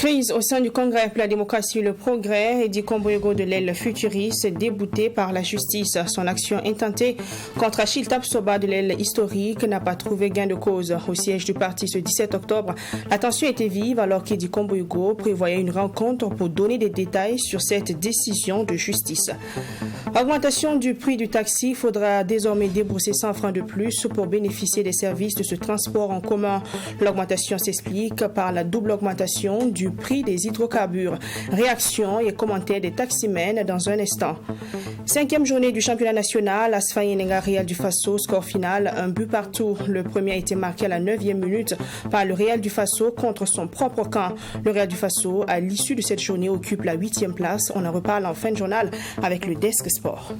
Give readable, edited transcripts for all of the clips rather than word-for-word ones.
Crise au sein du Congrès pour la démocratie et le progrès. Edi Komboyego de l'aile futuriste, débouté par la justice. Son action intentée contre Achille Tapsoba de l'aile historique n'a pas trouvé gain de cause. Au siège du parti ce 17 octobre, la tension était vive alors qu'Edi Komboyego prévoyait une rencontre pour donner des détails sur cette décision de justice. Augmentation du prix du taxi, il faudra désormais débourser 100 francs de plus pour bénéficier des services de ce transport en commun. L'augmentation s'explique par la double augmentation du prix des hydrocarbures. Réaction et commentaires des taximens dans un instant. 5e journée du championnat national, Asfaï Nenga Real du Faso, score final, un but partout. Le premier a été marqué à la 9e minute par le Real du Faso contre son propre camp. Le Real du Faso, à l'issue de cette journée, occupe la 8e place. On en reparle en fin de journal avec le Desk Sport.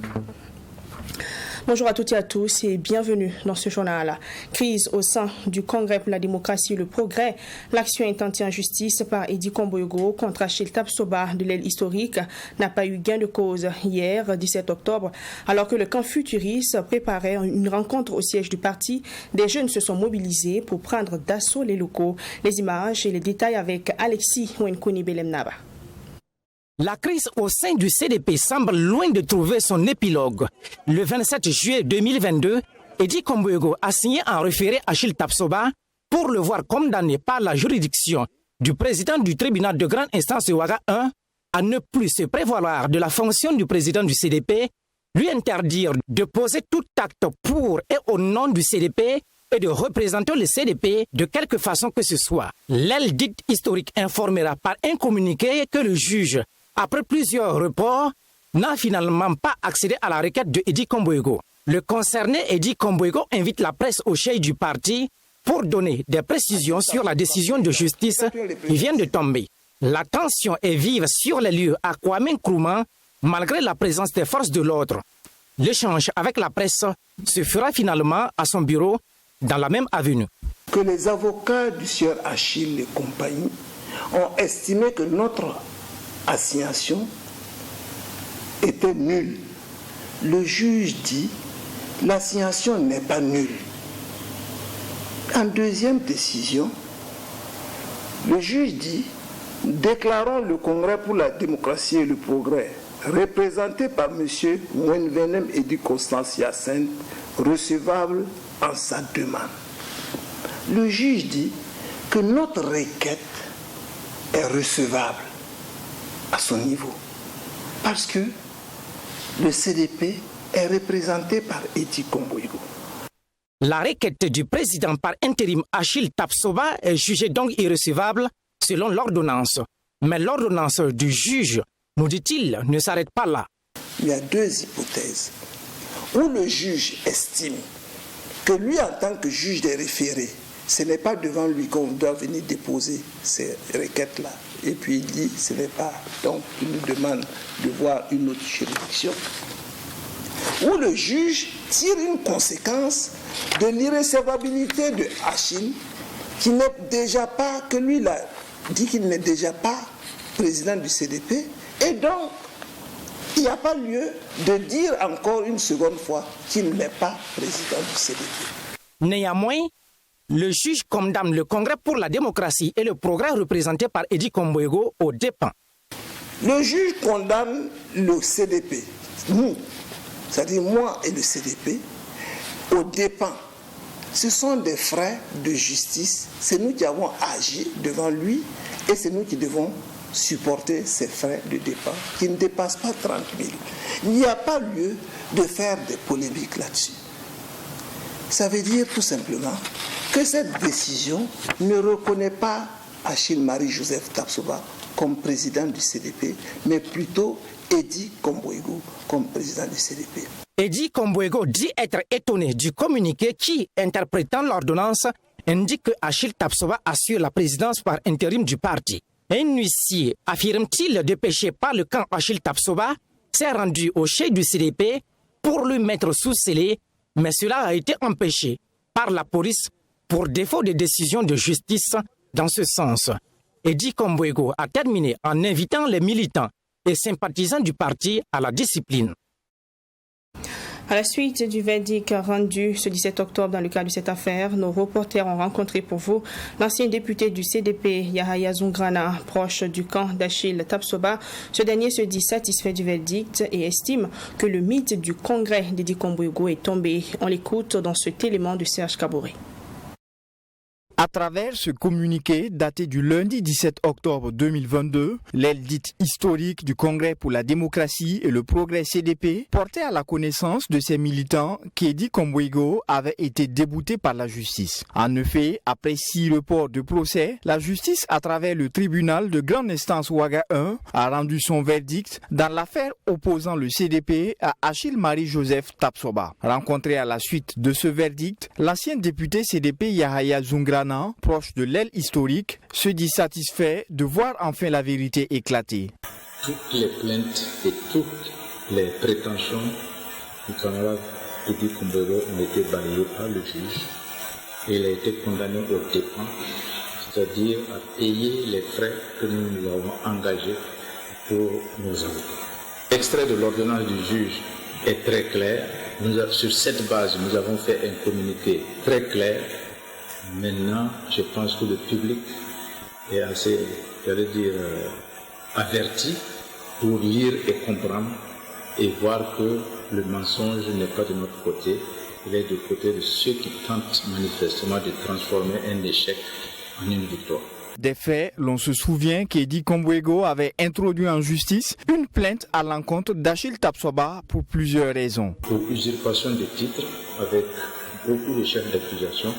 Bonjour à toutes et à tous et bienvenue dans ce journal. Crise au sein du Congrès pour la démocratie et le progrès. L'action intentée en justice par Edi Komboyego contre Achille Tapsoba de l'aile historique n'a pas eu gain de cause. Hier, 17 octobre, alors que le camp futuriste préparait une rencontre au siège du parti, des jeunes se sont mobilisés pour prendre d'assaut les locaux. Les images et les détails avec Alexis Wenkouni Belemnaba. La crise au sein du CDP semble loin de trouver son épilogue. Le 27 juillet 2022, Edi Komboyego a signé un référé à Achille Tapsoba pour le voir condamné par la juridiction du président du tribunal de grande instance de Ouaga 1 à ne plus se prévaloir de la fonction du président du CDP, lui interdire de poser tout acte pour et au nom du CDP et de représenter le CDP de quelque façon que ce soit. L'aile dite historique informera par un communiqué que le juge, après plusieurs reports, n'a finalement pas accédé à la requête de Edi Komboyego. Le concerné Edi Komboyego invite la presse au chef du parti pour donner des précisions sur la décision de justice qui vient de tomber. La tension est vive sur les lieux à Kwame Nkrumah malgré la présence des forces de l'ordre. L'échange avec la presse se fera finalement à son bureau dans la même avenue. Que les avocats du sieur Achille et compagnie ont estimé que notre assignation était nulle. Le juge dit l'assignation n'est pas nulle. En deuxième décision, le juge dit déclarons le Congrès pour la démocratie et le progrès représenté par M. Wenvenem Edi Constance Hyacinthe recevable en sa demande. Le juge dit que notre requête est recevable à son niveau parce que le CDP est représenté par Edi Komboyego. La requête du président par intérim Achille Tapsoba est jugée donc irrecevable selon l'ordonnance. Mais l'ordonnance du juge, nous dit-il, ne s'arrête pas là. Il y a deux hypothèses. Où le juge estime que lui, en tant que juge des référés, ce n'est pas devant lui qu'on doit venir déposer ces requêtes-là. Et puis il dit, ce n'est pas. Donc il nous demande de voir une autre juridiction. Où le juge tire une conséquence de l'irrecevabilité de Achille, qui n'est déjà pas, que lui l'a dit qu'il n'est déjà pas président du CDP. Et donc, il n'y a pas lieu de dire encore une seconde fois qu'il n'est pas président du CDP. Néanmoins, le juge condamne le Congrès pour la démocratie et le progrès représenté par Edi Komboyego aux dépens. Le juge condamne le CDP, nous, c'est-à-dire moi et le CDP, aux dépens. Ce sont des frais de justice, c'est nous qui avons agi devant lui et c'est nous qui devons supporter ces frais de dépens qui ne dépassent pas 30 000. Il n'y a pas lieu de faire des polémiques là-dessus. Ça veut dire tout simplement que cette décision ne reconnaît pas Achille Marie-Joseph Tapsoba comme président du CDP, mais plutôt Edi Komboyego comme président du CDP. Edi Komboyego dit être étonné du communiqué qui, interprétant l'ordonnance, indique que Achille Tapsoba assure la présidence par intérim du parti. Un huissier affirme-t-il dépêché par le camp Achille Tapsoba s'est rendu au chef du CDP pour lui mettre sous scellé, mais cela a été empêché par la police pour défaut de décision de justice dans ce sens. Eddy Kombouego a terminé en invitant les militants et sympathisants du parti à la discipline. À la suite du verdict rendu ce 17 octobre dans le cadre de cette affaire, nos reporters ont rencontré pour vous l'ancien député du CDP, Yahaya Zoungrana, proche du camp d'Achille Tapsoba. Ce dernier se dit satisfait du verdict et estime que le mythe du congrès d'Eddy Kombouego est tombé. On l'écoute dans cet élément de Serge Kabouré. À travers ce communiqué daté du lundi 17 octobre 2022, l'aile dite historique du Congrès pour la démocratie et le progrès CDP portait à la connaissance de ses militants qu'Eddy Kombouego avait été débouté par la justice. En effet, après 6 reports de procès, la justice, à travers le tribunal de grande instance Ouaga 1, a rendu son verdict dans l'affaire opposant le CDP à Achille Marie-Joseph Tapsoba. Rencontré à la suite de ce verdict, l'ancien député CDP Yahaya Zoungrana, proche de l'aile historique, se dit satisfait de voir enfin la vérité éclater. Toutes les plaintes et toutes les prétentions du camarade Eddy Kombouego ont été balayées par le juge et il a été condamné au dépens, c'est-à-dire à payer les frais que nous avons engagés pour nos avocats. L'extrait de l'ordonnance du juge est très clair. Sur cette base, nous avons fait un communiqué très clair. Maintenant, je pense que le public est assez, averti pour lire et comprendre et voir que le mensonge n'est pas de notre côté, il est du côté de ceux qui tentent manifestement de transformer un échec en une victoire. Des faits, l'on se souvient qu'Eddy Kombouego avait introduit en justice une plainte à l'encontre d'Achille Tapsoba pour plusieurs raisons. Pour usurpation de titres avec beaucoup de chefs d'accusation,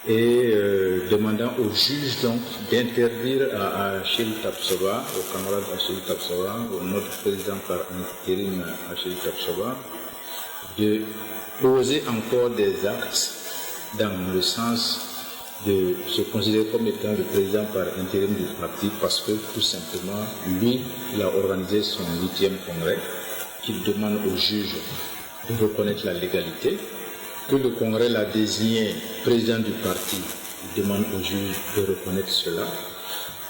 et demandant au juge donc d'interdire à Achille Tapsoba, au camarade Achille Tapsoba, au notre président par intérim Achille Tapsoba, de poser encore des actes dans le sens de se considérer comme étant le président par intérim du parti parce que tout simplement, lui, il a organisé son 8e congrès qu'il demande au juge de reconnaître la légalité. Que le Congrès l'a désigné président du parti, il demande au juge de reconnaître cela,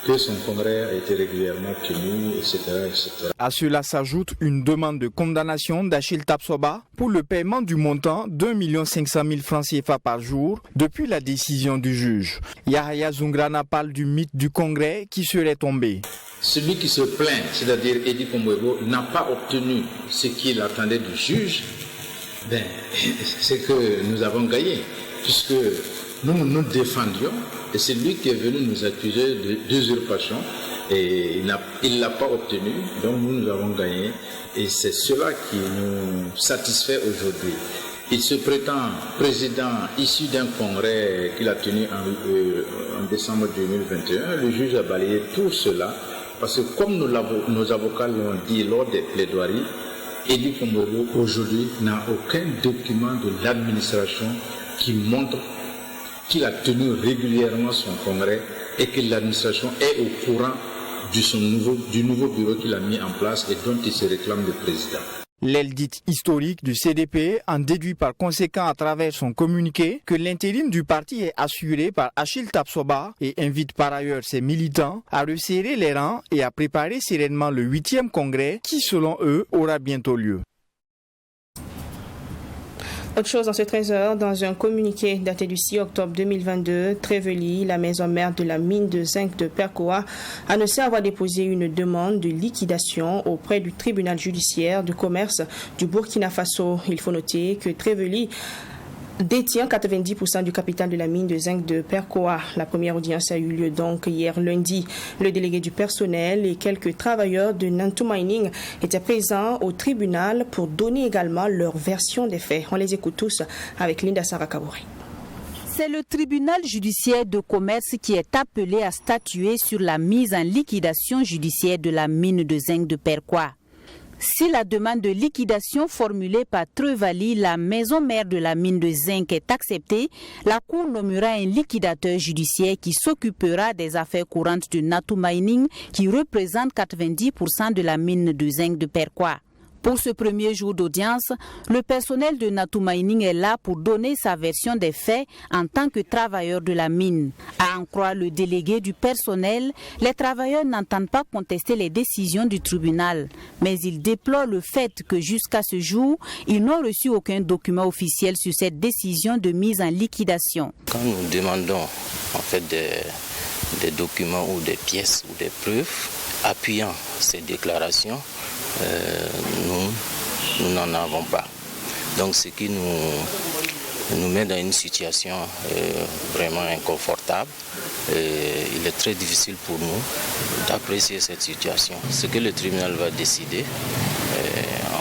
que son Congrès a été régulièrement tenu, etc., etc. À cela s'ajoute une demande de condamnation d'Achille Tapsoba pour le paiement du montant d'1 500 000 francs CFA par jour depuis la décision du juge. Yahaya Zoungrana parle du mythe du Congrès qui serait tombé. Celui qui se plaint, c'est-à-dire Eddy Kombouego, n'a pas obtenu ce qu'il attendait du juge. C'est que nous avons gagné, puisque nous nous défendions et c'est lui qui est venu nous accuser d'usurpation et il ne l'a pas obtenu, donc nous avons gagné et c'est cela qui nous satisfait aujourd'hui. Il se prétend président issu d'un congrès qu'il a tenu en décembre 2021. Le juge a balayé tout cela parce que comme nos avocats l'ont dit lors des plaidoiries, Eddy Kombouego aujourd'hui n'a aucun document de l'administration qui montre qu'il a tenu régulièrement son congrès et que l'administration est au courant du nouveau bureau qu'il a mis en place et dont il se réclame le président. L'aile dite historique du CDP en déduit par conséquent à travers son communiqué que l'intérim du parti est assuré par Achille Tapsoba et invite par ailleurs ses militants à resserrer les rangs et à préparer sereinement le 8e congrès qui, selon eux, aura bientôt lieu. Autre chose dans ce 13h, dans un communiqué daté du 6 octobre 2022, Trévely, la maison mère de la mine de zinc de Perkoa, annonçait avoir déposé une demande de liquidation auprès du tribunal judiciaire de commerce du Burkina Faso. Il faut noter que Trévely détient 90% du capital de la mine de zinc de Perkoa. La première audience a eu lieu donc hier lundi. Le délégué du personnel et quelques travailleurs de Nantou Mining étaient présents au tribunal pour donner également leur version des faits. On les écoute tous avec Linda Sarah Kabouré. C'est le tribunal judiciaire de commerce qui est appelé à statuer sur la mise en liquidation judiciaire de la mine de zinc de Perkoa. Si la demande de liquidation formulée par Trévely, la maison mère de la mine de zinc, est acceptée, la Cour nommera un liquidateur judiciaire qui s'occupera des affaires courantes de Nantou Mining, qui représente 90% de la mine de zinc de Perkoa. Pour ce premier jour d'audience, le personnel de Natou Mining est là pour donner sa version des faits en tant que travailleur de la mine. À en croire le délégué du personnel, les travailleurs n'entendent pas contester les décisions du tribunal, mais ils déplorent le fait que jusqu'à ce jour, ils n'ont reçu aucun document officiel sur cette décision de mise en liquidation. Quand nous demandons en fait des documents ou des pièces ou des preuves appuyant ces déclarations, nous n'en avons pas. Donc ce qui nous met dans une situation vraiment inconfortable. Il est très difficile pour nous d'apprécier cette situation. Ce que le tribunal va décider,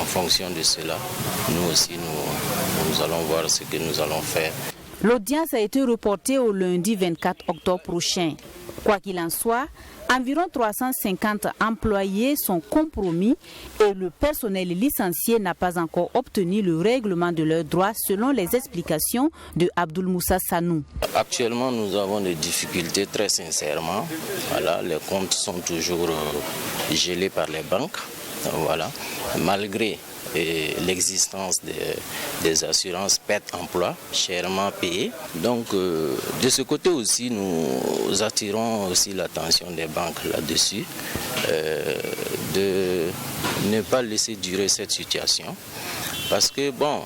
en fonction de cela, nous aussi nous allons voir ce que nous allons faire. L'audience a été reportée au lundi 24 octobre prochain. Quoi qu'il en soit, environ 350 employés sont compromis et le personnel licencié n'a pas encore obtenu le règlement de leurs droits selon les explications de Abdoul Moussa Sanou. Actuellement, nous avons des difficultés très sincèrement. Voilà, les comptes sont toujours gelés par les banques. Voilà, malgré l'existence des assurances perte emploi chèrement payées. Donc de ce côté aussi, nous attirons aussi l'attention des banques là-dessus, de ne pas laisser durer cette situation. Parce que bon,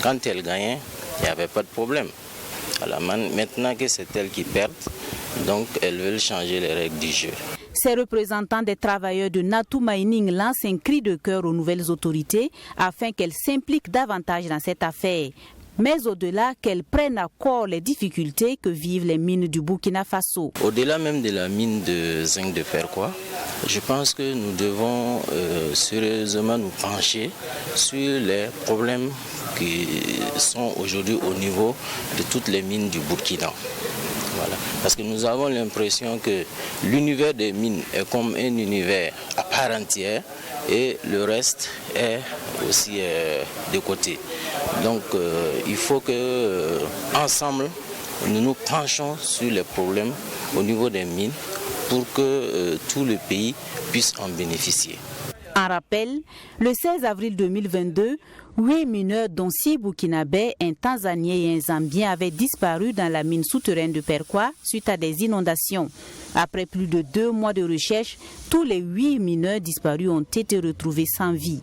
quand elles gagnaient, il n'y avait pas de problème. Alors, maintenant que c'est elles qui perdent, donc elles veulent changer les règles du jeu. Ces représentants des travailleurs de Natou Mining lancent un cri de cœur aux nouvelles autorités afin qu'elles s'impliquent davantage dans cette affaire. Mais au-delà, qu'elles prennent à corps les difficultés que vivent les mines du Burkina Faso. Au-delà même de la mine de zinc de Perquois, je pense que nous devons sérieusement nous pencher sur les problèmes qui sont aujourd'hui au niveau de toutes les mines du Burkina. Voilà. Parce que nous avons l'impression que l'univers des mines est comme un univers à part entière et le reste est aussi de côté. Donc il faut que ensemble nous nous penchons sur les problèmes au niveau des mines pour que tout le pays puisse en bénéficier. En rappel, le 16 avril 2022, 8 mineurs dont 6 burkinabés, un Tanzanien et un Zambien avaient disparu dans la mine souterraine de Perquois suite à des inondations. Après plus de 2 mois de recherche, tous les 8 mineurs disparus ont été retrouvés sans vie.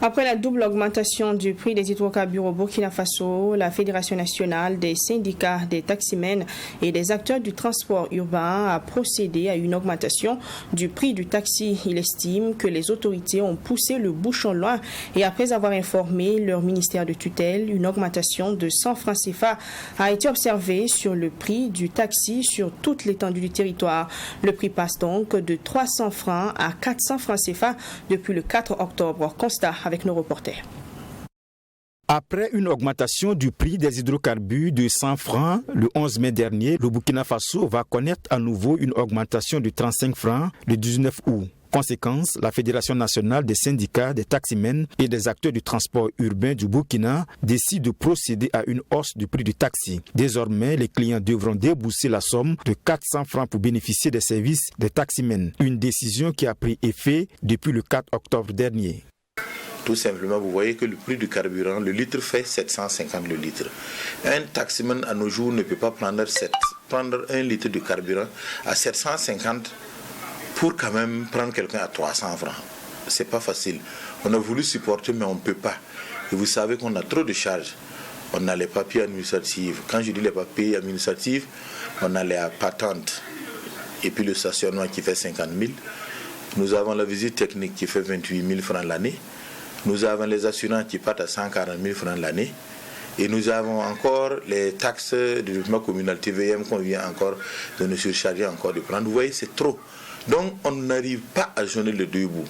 Après la double augmentation du prix des hydrocarbures au Burkina Faso, la Fédération nationale des syndicats des taximens et des acteurs du transport urbain a procédé à une augmentation du prix du taxi. Il estime que les autorités ont poussé le bouchon loin et après avoir informé leur ministère de tutelle, une augmentation de 100 francs CFA a été observée sur le prix du taxi sur toute l'étendue du territoire. Le prix passe donc de 300 francs à 400 francs CFA depuis le 4 octobre. Constat avec nos reporters. Après une augmentation du prix des hydrocarbures de 100 francs le 11 mai dernier, le Burkina Faso va connaître à nouveau une augmentation de 35 francs le 19 août. Conséquence, la Fédération nationale des syndicats des taximens et des acteurs du transport urbain du Burkina décide de procéder à une hausse du prix du taxi. Désormais, les clients devront débourser la somme de 400 francs pour bénéficier des services des taximens. Une décision qui a pris effet depuis le 4 octobre dernier. Tout simplement, vous voyez que le prix du carburant, le litre fait 750 le litre. Un taximan à nos jours ne peut pas prendre 1 litre de carburant à 750 pour quand même prendre quelqu'un à 300 francs. C'est pas facile. On a voulu supporter, mais on ne peut pas. Et vous savez qu'on a trop de charges. On a les papiers administratifs. Quand je dis les papiers administratifs, on a les patentes et puis le stationnement qui fait 50 000. Nous avons la visite technique qui fait 28 000 francs l'année. Nous avons les assurances qui partent à 140 000 francs l'année. Et nous avons encore les taxes de développement communal TVM qu'on vient encore de nous surcharger encore de prendre. Vous voyez, c'est trop. Donc on n'arrive pas à joindre les deux bouts.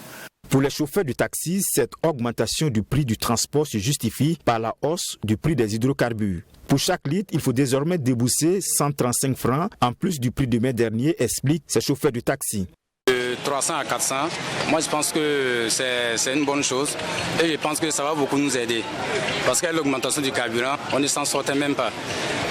Pour les chauffeurs de taxi, cette augmentation du prix du transport se justifie par la hausse du prix des hydrocarbures. Pour chaque litre, il faut désormais débourser 135 francs en plus du prix de mai dernier, expliquent ces chauffeurs de taxi. Le 300 à 400, moi je pense que c'est une bonne chose et je pense que ça va beaucoup nous aider. Parce qu'avec l'augmentation du carburant, on ne s'en sortait même pas.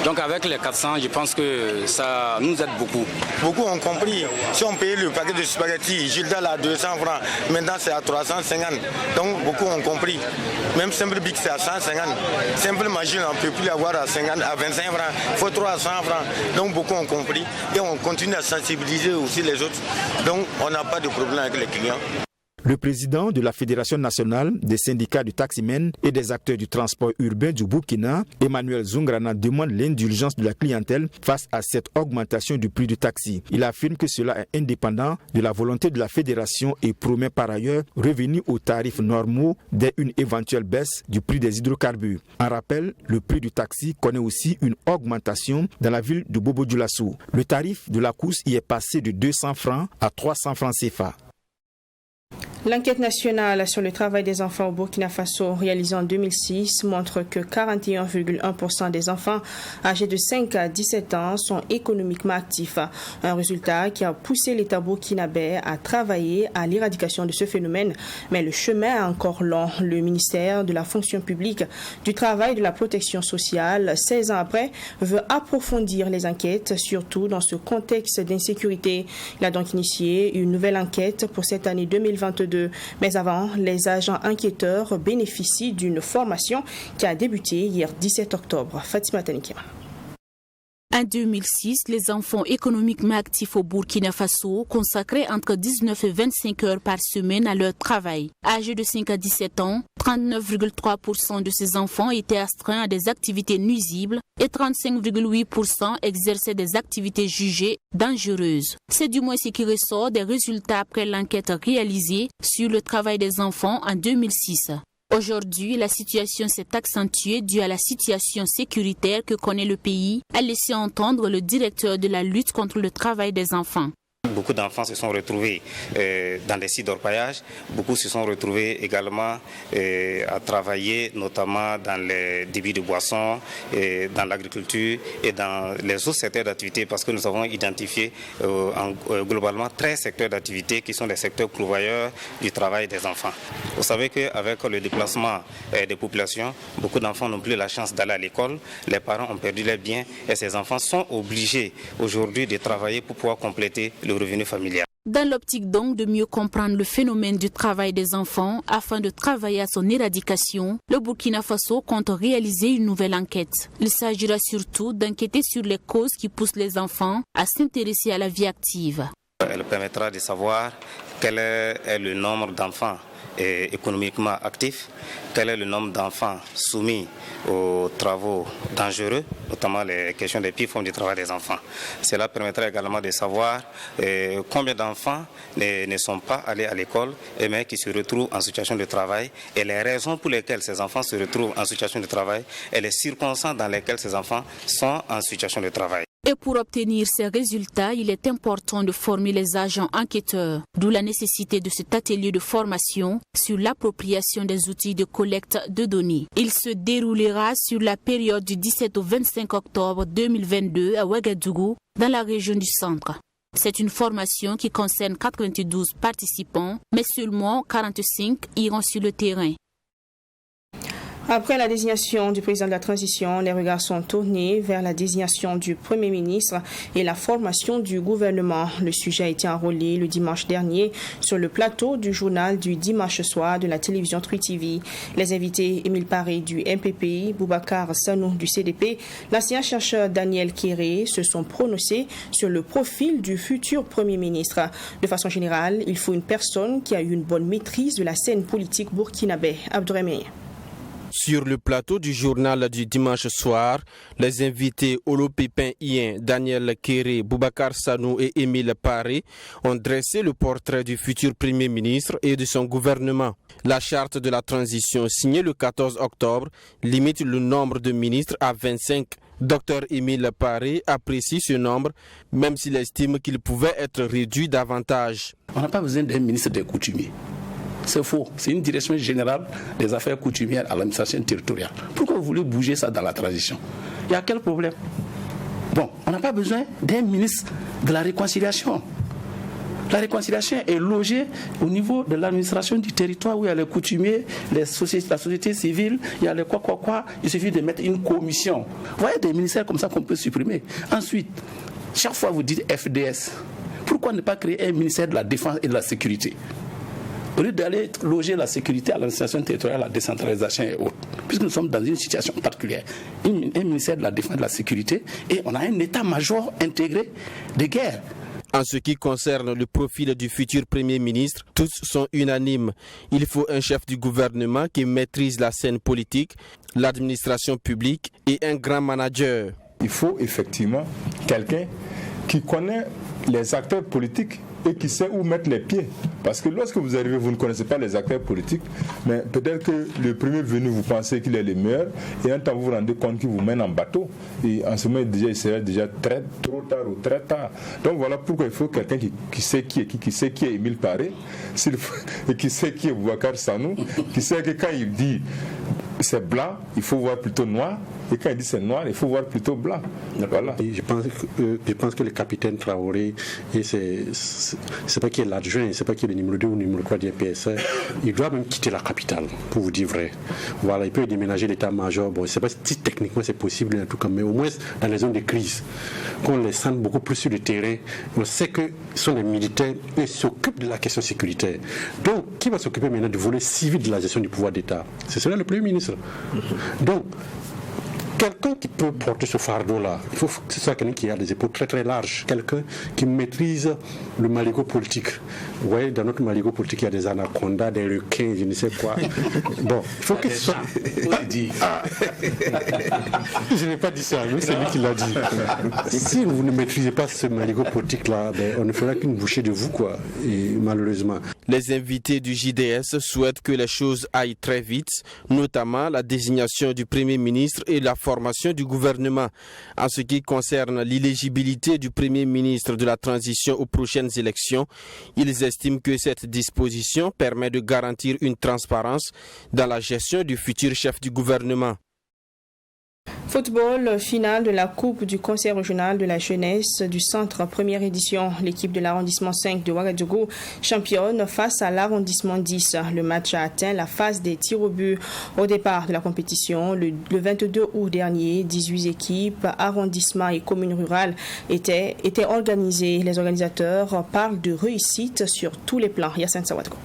Donc avec les 400, je pense que ça nous aide beaucoup. Beaucoup ont compris. Si on payait le paquet de spaghettis, Gilda à 200 francs, maintenant c'est à 350. Donc beaucoup ont compris. Même simple bic c'est à 150. Simple machine on ne peut plus l'avoir à 50, à 25 francs. Il faut 300 francs. Donc beaucoup ont compris. Et on continue à sensibiliser aussi les autres. Donc on n'a pas de problème avec les clients. Le président de la Fédération nationale des syndicats du taximen et des acteurs du transport urbain du Burkina, Emmanuel Zungrana, demande l'indulgence de la clientèle face à cette augmentation du prix du taxi. Il affirme que cela est indépendant de la volonté de la fédération et promet par ailleurs revenir aux tarifs normaux dès une éventuelle baisse du prix des hydrocarbures. En rappel, le prix du taxi connaît aussi une augmentation dans la ville de Bobo-Dioulasso. Le tarif de la course y est passé de 200 francs à 300 francs CFA. L'enquête nationale sur le travail des enfants au Burkina Faso réalisée en 2006 montre que 41,1% des enfants âgés de 5 à 17 ans sont économiquement actifs. Un résultat qui a poussé l'État burkinabé à travailler à l'éradication de ce phénomène. Mais le chemin est encore long. Le ministère de la fonction publique, du travail et de la protection sociale, 16 ans après, veut approfondir les enquêtes, surtout dans ce contexte d'insécurité. Il a donc initié une nouvelle enquête pour cette année 2022. Mais avant, les agents enquêteurs bénéficient d'une formation qui a débuté hier 17 octobre. Fatima Tanikima. En 2006, les enfants économiquement actifs au Burkina Faso consacraient entre 19 et 25 heures par semaine à leur travail. Âgés de 5 à 17 ans, 39,3% de ces enfants étaient astreints à des activités nuisibles et 35,8% exerçaient des activités jugées dangereuses. C'est du moins ce qui ressort des résultats après l'enquête réalisée sur le travail des enfants en 2006. Aujourd'hui, la situation s'est accentuée due à la situation sécuritaire que connaît le pays, a laissé entendre le directeur de la lutte contre le travail des enfants. Beaucoup d'enfants se sont retrouvés dans des sites d'orpaillage. Beaucoup se sont retrouvés également à travailler, notamment dans les débits de boissons, dans l'agriculture et dans les autres secteurs d'activité, parce que nous avons identifié globalement 13 secteurs d'activité qui sont des secteurs pourvoyeurs du travail des enfants. Vous savez qu'avec le déplacement des populations, beaucoup d'enfants n'ont plus la chance d'aller à l'école. Les parents ont perdu leurs biens et ces enfants sont obligés aujourd'hui de travailler pour pouvoir compléter le revenu familial. Dans l'optique donc de mieux comprendre le phénomène du travail des enfants afin de travailler à son éradication, le Burkina Faso compte réaliser une nouvelle enquête. Il s'agira surtout d'enquêter sur les causes qui poussent les enfants à s'intéresser à la vie active. Elle permettra de savoir quel est le nombre d'enfants économiquement actifs, quel est le nombre d'enfants soumis aux travaux dangereux, notamment les questions des pires formes du travail des enfants. Cela permettra également de savoir combien d'enfants ne sont pas allés à l'école mais qui se retrouvent en situation de travail et les raisons pour lesquelles ces enfants se retrouvent en situation de travail et les circonstances dans lesquelles ces enfants sont en situation de travail. Et pour obtenir ces résultats, il est important de former les agents enquêteurs, d'où la nécessité de cet atelier de formation sur l'appropriation des outils de collecte de données. Il se déroulera sur la période du 17 au 25 octobre 2022 à Ouagadougou, dans la région du centre. C'est une formation qui concerne 92 participants, mais seulement 45 iront sur le terrain. Après la désignation du président de la transition, les regards sont tournés vers la désignation du Premier ministre et la formation du gouvernement. Le sujet a été enrôlé le dimanche dernier sur le plateau du journal du dimanche soir de la télévision True TV. Les invités Émile Paré du MPP, Boubacar Sanou du CDP, l'ancien chercheur Daniel Kéré se sont prononcés sur le profil du futur Premier ministre. De façon générale, il faut une personne qui a eu une bonne maîtrise de la scène politique burkinabé. Abdourahmane. Sur le plateau du journal du dimanche soir, les invités Olo Pépin Ien, Daniel Kéré, Boubacar Sanou et Émile Paré ont dressé le portrait du futur Premier ministre et de son gouvernement. La charte de la transition signée le 14 octobre limite le nombre de ministres à 25. Dr Émile Paré apprécie ce nombre, même s'il estime qu'il pouvait être réduit davantage. On n'a pas besoin d'un ministre des coutumiers. C'est faux. C'est une direction générale des affaires coutumières à l'administration territoriale. Pourquoi vous voulez bouger ça dans la transition? Il y a quel problème? Bon, on n'a pas besoin d'un ministre de la réconciliation. La réconciliation est logée au niveau de l'administration du territoire où il y a les coutumiers, la société civile, il y a les quoi. Il suffit de mettre une commission. Vous voyez des ministères comme ça qu'on peut supprimer. Ensuite, chaque fois vous dites FDS. Pourquoi ne pas créer un ministère de la Défense et de la Sécurité? Au lieu d'aller loger la sécurité à l'administration territoriale, la décentralisation et autres, puisque nous sommes dans une situation particulière, un ministère de la Défense et de la Sécurité, et on a un état-major intégré de guerre. En ce qui concerne le profil du futur Premier ministre, tous sont unanimes. Il faut un chef du gouvernement qui maîtrise la scène politique, l'administration publique et un grand manager. Il faut effectivement quelqu'un qui connaît les acteurs politiques et qui sait où mettre les pieds. Parce que lorsque vous arrivez, vous ne connaissez pas les acteurs politiques, mais peut-être que le premier venu, vous pensez qu'il est le meilleur, et un temps vous vous rendez compte qu'il vous mène en bateau. Et en ce moment, il serait déjà trop tard ou très tard. Donc voilà pourquoi il faut quelqu'un qui sait qui est Émile Paré, et qui sait qui est Boubacar Sanou, qui sait que quand il dit c'est blanc, il faut voir plutôt noir, et quand il dit c'est noir, il faut voir plutôt blanc. Voilà. Je pense que le capitaine Traoré, c'est pas qui est l'adjoint, c'est pas qui est le numéro 2 ou le numéro 3 du PSR, il doit même quitter la capitale, pour vous dire vrai. Voilà, il peut déménager l'état-major. Bon, je ne sais pas si techniquement c'est possible, en tout cas, mais au moins dans les zones de crise, qu'on les sente beaucoup plus sur le terrain, on sait que ce sont les militaires et s'occupent de la question sécuritaire. Donc, qui va s'occuper maintenant du volet civil de la gestion du pouvoir d'État? C'est cela le Premier ministre. Donc, quelqu'un qui peut porter ce fardeau-là, il faut que ce soit quelqu'un qui a des épaules très très larges, quelqu'un qui maîtrise le marigot politique. Vous voyez, dans notre marigot politique, il y a des anacondas, des requins, je ne sais quoi. Bon, il faut que ce soit... Je n'ai pas dit ça, mais c'est lui qui l'a dit. Si vous ne maîtrisez pas ce marigot politique-là, on ne fera qu'une bouchée de vous, quoi, et malheureusement. Les invités du JDS souhaitent que les choses aillent très vite, notamment la désignation du Premier ministre et la formation du gouvernement. En ce qui concerne l'éligibilité du Premier ministre de la transition aux prochaines élections, ils estiment que cette disposition permet de garantir une transparence dans la gestion du futur chef du gouvernement. Football, finale de la Coupe du Conseil régional de la jeunesse du centre, première édition. L'équipe de l'arrondissement 5 de Ouagadougou championne face à l'arrondissement 10. Le match a atteint la phase des tirs au but. Au départ de la compétition, le 22 août dernier, 18 équipes, arrondissements et communes rurales étaient organisées. Les organisateurs parlent de réussite sur tous les plans. Yassine Sawadko.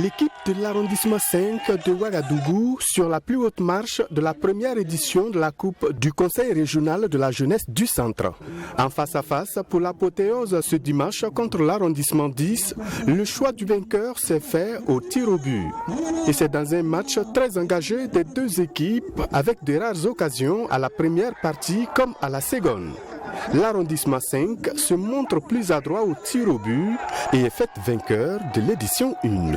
L'équipe de l'arrondissement 5 de Ouagadougou sur la plus haute marche de la première édition de la Coupe du Conseil régional de la jeunesse du centre. En face à face pour l'apothéose ce dimanche contre l'arrondissement 10, le choix du vainqueur s'est fait au tir au but. Et c'est dans un match très engagé des deux équipes avec de rares occasions à la première partie comme à la seconde. L'arrondissement 5 se montre plus adroit au tir au but et est fait vainqueur de l'édition 1.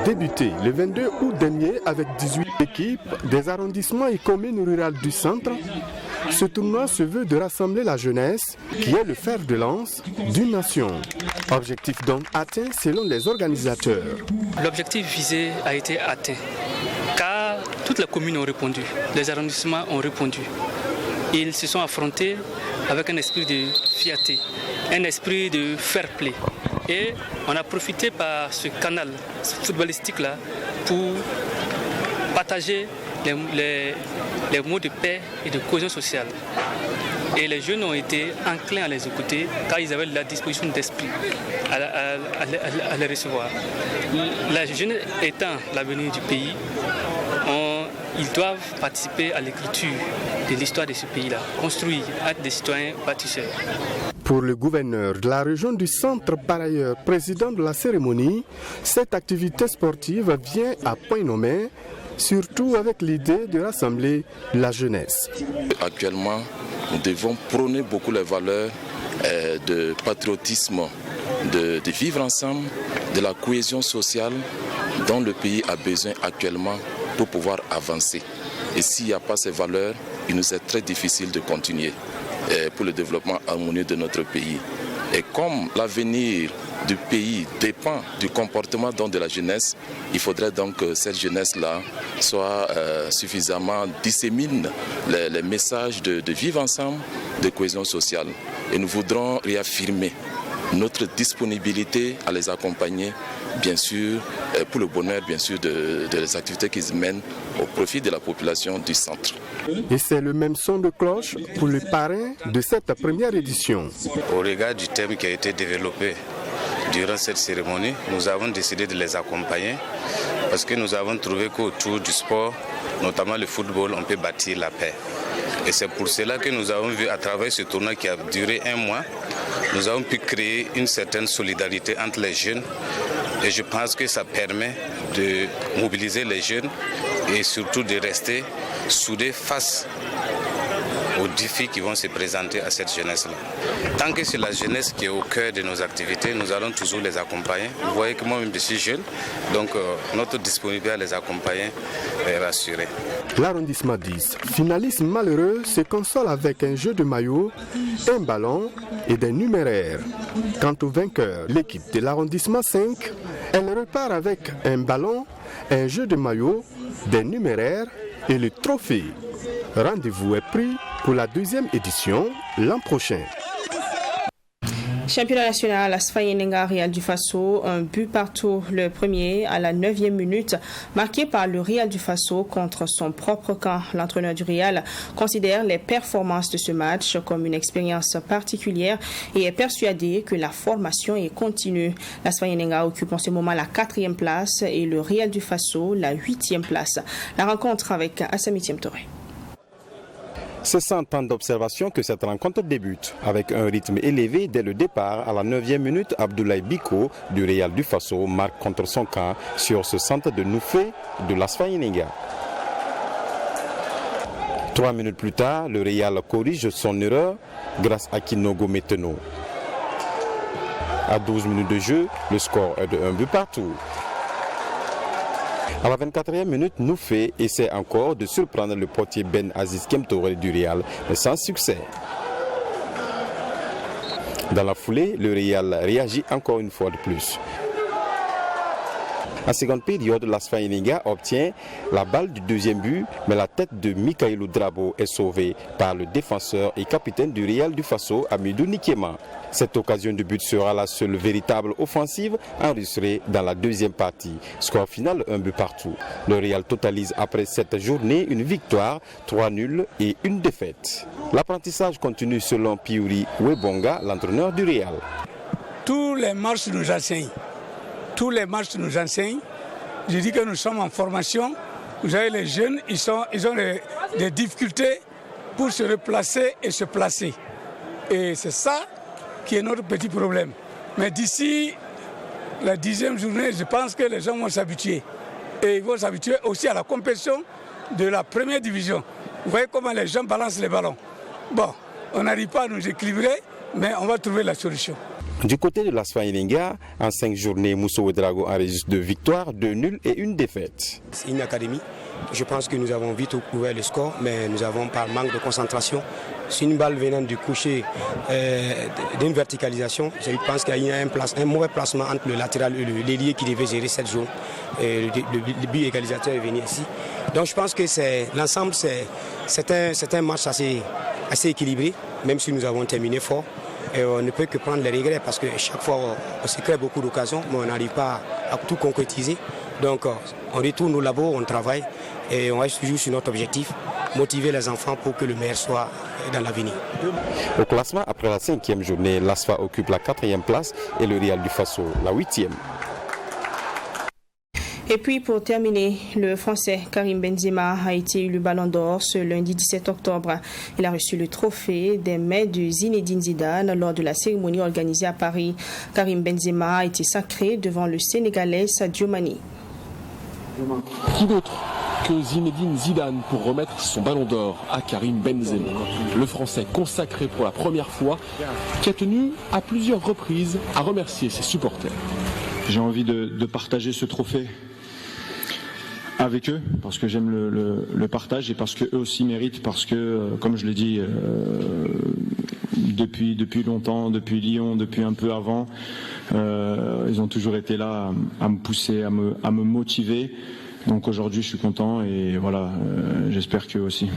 Débuté le 22 août dernier avec 18 équipes des arrondissements et communes rurales du centre, ce tournoi se veut de rassembler la jeunesse qui est le fer de lance d'une nation. Objectif donc atteint selon les organisateurs. L'objectif visé a été atteint car toutes les communes ont répondu, les arrondissements ont répondu. Ils se sont affrontés avec un esprit de fierté, un esprit de fair play. Et on a profité par ce canal footballistique-là pour partager les mots de paix et de cohésion sociale. Et les jeunes ont été enclins à les écouter car ils avaient la disposition d'esprit à les recevoir. La jeunesse étant l'avenir du pays, ils doivent participer à l'écriture de l'histoire de ce pays-là, construire, être des citoyens bâtisseurs. Pour le gouverneur de la région du centre, par ailleurs président de la cérémonie, cette activité sportive vient à point nommé, surtout avec l'idée de rassembler la jeunesse. Actuellement, nous devons prôner beaucoup les valeurs de patriotisme, de vivre ensemble, de la cohésion sociale dont le pays a besoin actuellement pour pouvoir avancer. Et s'il n'y a pas ces valeurs, il nous est très difficile de continuer pour le développement harmonieux de notre pays. Et comme l'avenir du pays dépend du comportement donc de la jeunesse. Il faudrait donc que cette jeunesse-là soit suffisamment dissémine les messages de vivre ensemble, de cohésion sociale. Et nous voudrons réaffirmer notre disponibilité à les accompagner, bien sûr, pour le bonheur, bien sûr, de les activités qu'ils mènent au profit de la population du centre. Et c'est le même son de cloche pour les parrains de cette première édition. Au regard du thème qui a été développé durant cette cérémonie, nous avons décidé de les accompagner parce que nous avons trouvé qu'autour du sport, notamment le football, on peut bâtir la paix. Et c'est pour cela que nous avons vu à travers ce tournoi qui a duré 1 mois, nous avons pu créer une certaine solidarité entre les jeunes et je pense que ça permet de mobiliser les jeunes et surtout de rester soudés face aux défis qui vont se présenter à cette jeunesse-là. Tant que c'est la jeunesse qui est au cœur de nos activités, nous allons toujours les accompagner. Vous voyez que moi-même je suis jeune, donc notre disponibilité à les accompagner est rassurée. L'arrondissement 10, finaliste malheureux, se console avec un jeu de maillot, un ballon et des numéraires. Quant au vainqueur, l'équipe de l'arrondissement 5, elle repart avec un ballon, un jeu de maillot, des numéraires et le trophée. Rendez-vous est pris pour la 2e édition l'an prochain. Championnat national, Asfaye Nenga Real du Faso, un but partout, le premier à la 9e minute, marqué par le Real du Faso contre son propre camp. L'entraîneur du Real considère les performances de ce match comme une expérience particulière et est persuadé que la formation est continue. L'Asfaye Nenga occupe en ce moment la 4e place et le Real du Faso la 8e place. La rencontre avec Assami Touré. C'est sans temps d'observation que cette rencontre débute. Avec un rythme élevé dès le départ, à la 9e minute, Abdoulaye Biko du Real du Faso marque contre son camp sur ce centre de Noufé de l'Asfaye Nenga. 3 minutes plus tard, le Real corrige son erreur grâce à Kinogo Meteno. À 12 minutes de jeu, le score est de 1 but partout. À la 24e minute, Noufé essaie encore de surprendre le portier Ben Aziz Kemtouré du Real, mais sans succès. Dans la foulée, le Real réagit encore une fois de plus. En seconde période, l'Asfaye Nenga obtient la balle du 2e but, mais la tête de Mikaïlou Drabo est sauvée par le défenseur et capitaine du Real du Faso, Amidou Nikema. Cette occasion de but sera la seule véritable offensive enregistrée dans la 2e partie. Score final, 1 but partout. Le Real totalise après cette journée une victoire, 3 nuls et une défaite. L'apprentissage continue selon Piouri Webonga, l'entraîneur du Real. Tous les matchs nous enseignent. Tous les matchs nous enseignent. Je dis que nous sommes en formation. Vous savez, les jeunes, ils ont des difficultés pour se replacer et se placer. Et c'est ça qui est notre petit problème. Mais d'ici la 10e journée, je pense que les gens vont s'habituer. Et ils vont s'habituer aussi à la compétition de la 1re division. Vous voyez comment les gens balancent les ballons. Bon, on n'arrive pas à nous équilibrer, mais on va trouver la solution. Du côté de l'Asfaye Nenga, en 5 journées, Mousso Ouedraogo enregistre 2 victoires, 2 nuls et une défaite. C'est une académie. Je pense que nous avons vite ouvert le score, mais nous avons par manque de concentration. C'est une balle venant du coucher d'une verticalisation. Je pense qu'il y a un mauvais placement entre le latéral et l'ailier qui devait gérer cette zone. Le but égalisateur est venu ici. Donc je pense que l'ensemble, c'est un match assez équilibré, même si nous avons terminé fort. Et on ne peut que prendre les regrets parce que chaque fois on se crée beaucoup d'occasions, mais on n'arrive pas à tout concrétiser. Donc on retourne au labo, on travaille et on reste toujours sur notre objectif, motiver les enfants pour que le meilleur soit dans l'avenir. Au classement, après la 5e journée, l'ASFA occupe la 4e place et le Real du Faso la 8e. Et puis pour terminer, le Français Karim Benzema a été élu Ballon d'Or ce lundi 17 octobre. Il a reçu le trophée des mains de Zinedine Zidane lors de la cérémonie organisée à Paris. Karim Benzema a été sacré devant le Sénégalais Sadio Mané. Qui d'autre que Zinedine Zidane pour remettre son Ballon d'Or à Karim Benzema, le Français consacré pour la première fois, qui a tenu à plusieurs reprises à remercier ses supporters. J'ai envie de partager ce trophée avec eux, parce que j'aime le partage et parce qu'eux aussi méritent, parce que, comme je l'ai dit depuis longtemps, depuis Lyon, depuis un peu avant. Ils ont toujours été là à me pousser, à me motiver. Donc aujourd'hui, je suis content et voilà, j'espère qu'eux aussi.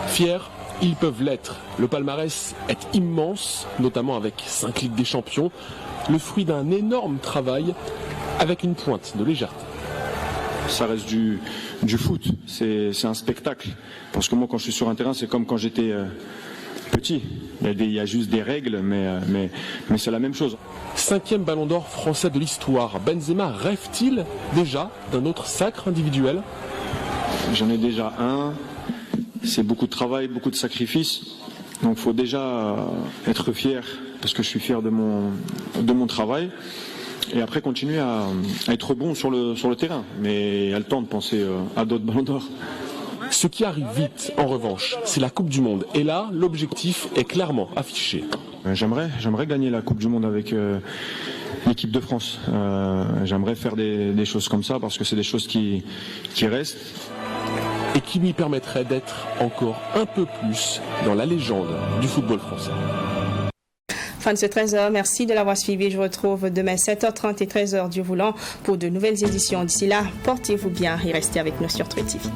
Fiers, ils peuvent l'être. Le palmarès est immense, notamment avec 5 Ligues des Champions, le fruit d'un énorme travail avec une pointe de légèreté. Ça reste du foot, c'est un spectacle. Parce que moi, quand je suis sur un terrain, c'est comme quand j'étais petit. Il y a juste des règles, mais c'est la même chose. 5e ballon d'or français de l'histoire. Benzema rêve-t-il déjà d'un autre sacre individuel? J'en ai déjà un. C'est beaucoup de travail, beaucoup de sacrifices. Donc il faut déjà être fier, parce que je suis fier de mon travail. Et après continuer à être bon sur le terrain. Mais il y a le temps de penser à d'autres ballons d'or. Ce qui arrive vite, en revanche, c'est la Coupe du Monde. Et là, l'objectif est clairement affiché. J'aimerais gagner la Coupe du Monde avec l'équipe de France. J'aimerais faire des choses comme ça parce que c'est des choses qui restent. Et qui lui permettraient d'être encore un peu plus dans la légende du football français. Fin de ce 13h, merci de l'avoir suivi. Je vous retrouve demain 7h30 et 13h du volant pour de nouvelles éditions. D'ici là, portez-vous bien et restez avec nous sur True TV.